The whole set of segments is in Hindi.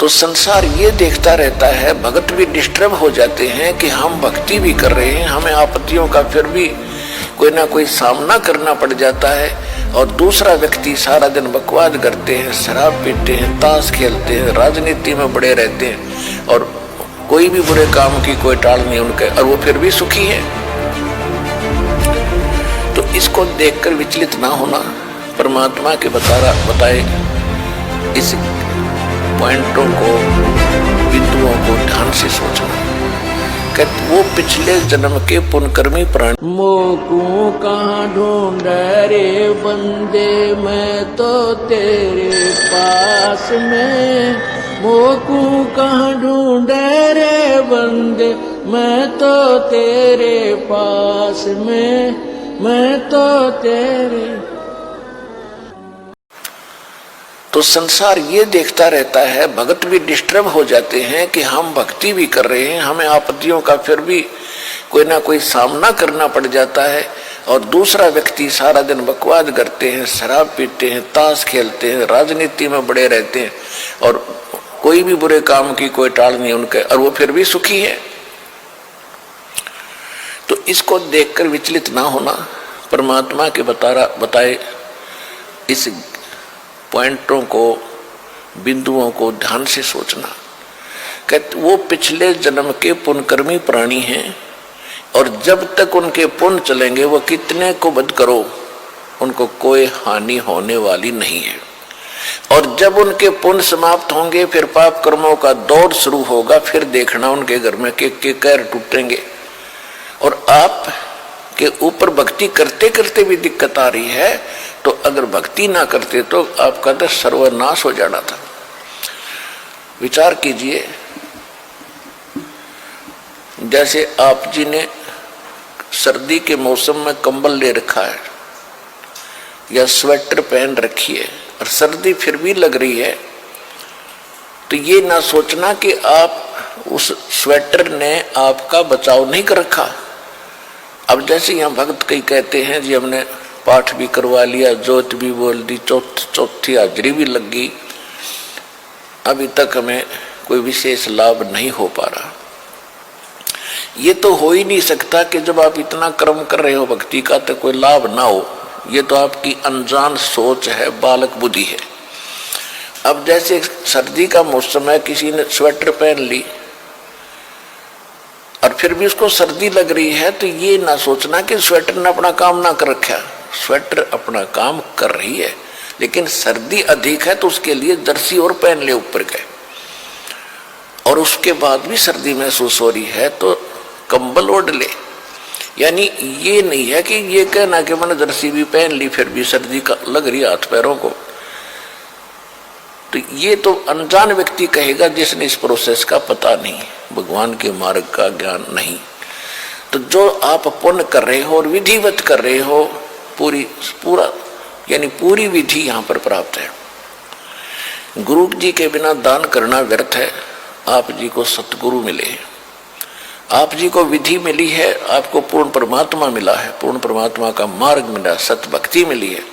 तो संसार ये देखता रहता है, भगत भी डिस्टर्ब हो जाते हैं कि हम भक्ति भी कर रहे हैं, हमें आपत्तियों का फिर भी कोई ना कोई सामना करना पड़ जाता है, और दूसरा व्यक्ति सारा दिन बकवाद करते हैं, शराब पीते हैं, ताश खेलते हैं, राजनीति में बड़े रहते हैं और कोई भी बुरे काम की कोई टाल नहीं उनके, और वो फिर भी सुखी है। तो इसको देखकर विचलित ना होना, परमात्मा के बताए इस पॉइंटों को, बिंदुओं को ध्यान से सोचना। कहते वो पिछले जन्म के पुण्यकर्मी प्राणी। मोकू कहाँ ढूंढ रे बंदे, मैं तो तेरे पास में। मोकू कहाँ ढूंढ रे बंदे, मैं तो तेरे पास में, मैं तो तेरे। तो संसार ये देखता रहता है, भगत भी डिस्टर्ब हो जाते हैं कि हम भक्ति भी कर रहे हैं, हमें आपत्तियों का फिर भी कोई ना कोई सामना करना पड़ जाता है, और दूसरा व्यक्ति सारा दिन बकवाद करते हैं, शराब पीते हैं, ताश खेलते हैं, राजनीति में बड़े रहते हैं और कोई भी बुरे काम की कोई टाल नहीं उनके, और वो फिर भी सुखी है। तो इसको देखकर विचलित ना होना, परमात्मा के बताए इस पॉइंटों को, बिंदुओं को ध्यान से सोचना। कहते वो पिछले जन्म के पुण्यकर्मी प्राणी हैं, और जब तक उनके पुण्य चलेंगे, वो कितने को बद करो, उनको कोई हानि होने वाली नहीं है। और जब उनके पुण्य समाप्त होंगे, फिर पाप कर्मों का दौर शुरू होगा, फिर देखना उनके घर में के कहर टूटेंगे। और आप के ऊपर भक्ति करते करते भी दिक्कत आ रही है, तो अगर भक्ति ना करते तो आपका तो सर्वनाश हो जाना था। विचार कीजिए, जैसे आप जी ने सर्दी के मौसम में कंबल ले रखा है या स्वेटर पहन रखी है और सर्दी फिर भी लग रही है, तो ये ना सोचना कि आप उस स्वेटर ने आपका बचाव नहीं कर रखा। अब जैसे यहाँ भक्त कई कहते हैं जी हमने पाठ भी करवा लिया, जोत भी बोल दी, चौथी हाजरी भी लग गई, अभी तक हमें कोई विशेष लाभ नहीं हो पा रहा। ये तो हो ही नहीं सकता कि जब आप इतना कर्म कर रहे हो भक्ति का तो कोई लाभ ना हो। ये तो आपकी अनजान सोच है, बालक बुद्धि है। अब जैसे सर्दी का मौसम है, किसी ने स्वेटर पहन ली और फिर भी उसको सर्दी लग रही है, तो ये ना सोचना कि स्वेटर ने अपना काम ना कर रखा। स्वेटर अपना काम कर रही है, लेकिन सर्दी अधिक है तो उसके लिए जर्सी और पहन ले ऊपर के, और उसके बाद भी सर्दी महसूस हो रही है तो कंबल ओढ़ ले। यानी ये नहीं है कि ये कहना कि मैंने जर्सी भी पहन ली फिर भी सर्दी का लग रही हाथ पैरों को, तो ये तो अनजान व्यक्ति कहेगा जिसने इस प्रोसेस का पता नहीं, भगवान के मार्ग का ज्ञान नहीं। तो जो आप पुण्य कर रहे हो और विधिवत कर रहे हो, पूरी विधि यहाँ पर प्राप्त है। गुरु जी के बिना दान करना व्यर्थ है। आप जी को सतगुरु मिले, आप जी को विधि मिली है, आपको पूर्ण परमात्मा मिला है, पूर्ण परमात्मा का मार्ग मिला, सत भक्ति मिली है,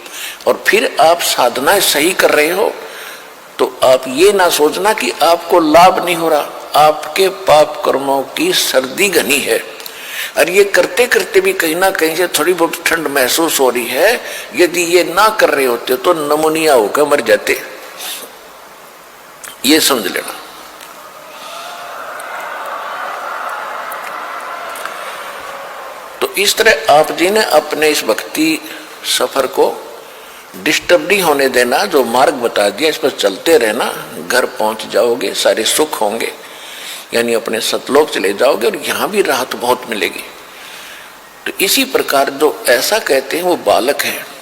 और फिर आप साधनाएं सही कर रहे हो, तो आप ये ना सोचना कि आपको लाभ नहीं हो रहा। आपके पाप कर्मों की सर्दी घनी है, और ये करते करते भी कहीं ना कहीं से थोड़ी बहुत ठंड महसूस हो रही है। यदि ये ना कर रहे होते तो नमूनिया होकर मर जाते, ये समझ लेना। तो इस तरह आप जी ने अपने इस भक्ति सफर को डिस्टर्ब नहीं होने देना, जो मार्ग बता दिया इस पर चलते रहना, घर पहुंच जाओगे, सारे सुख होंगे, यानी अपने सतलोक चले जाओगे और यहाँ भी राहत बहुत मिलेगी। तो इसी प्रकार जो ऐसा कहते हैं वो बालक है।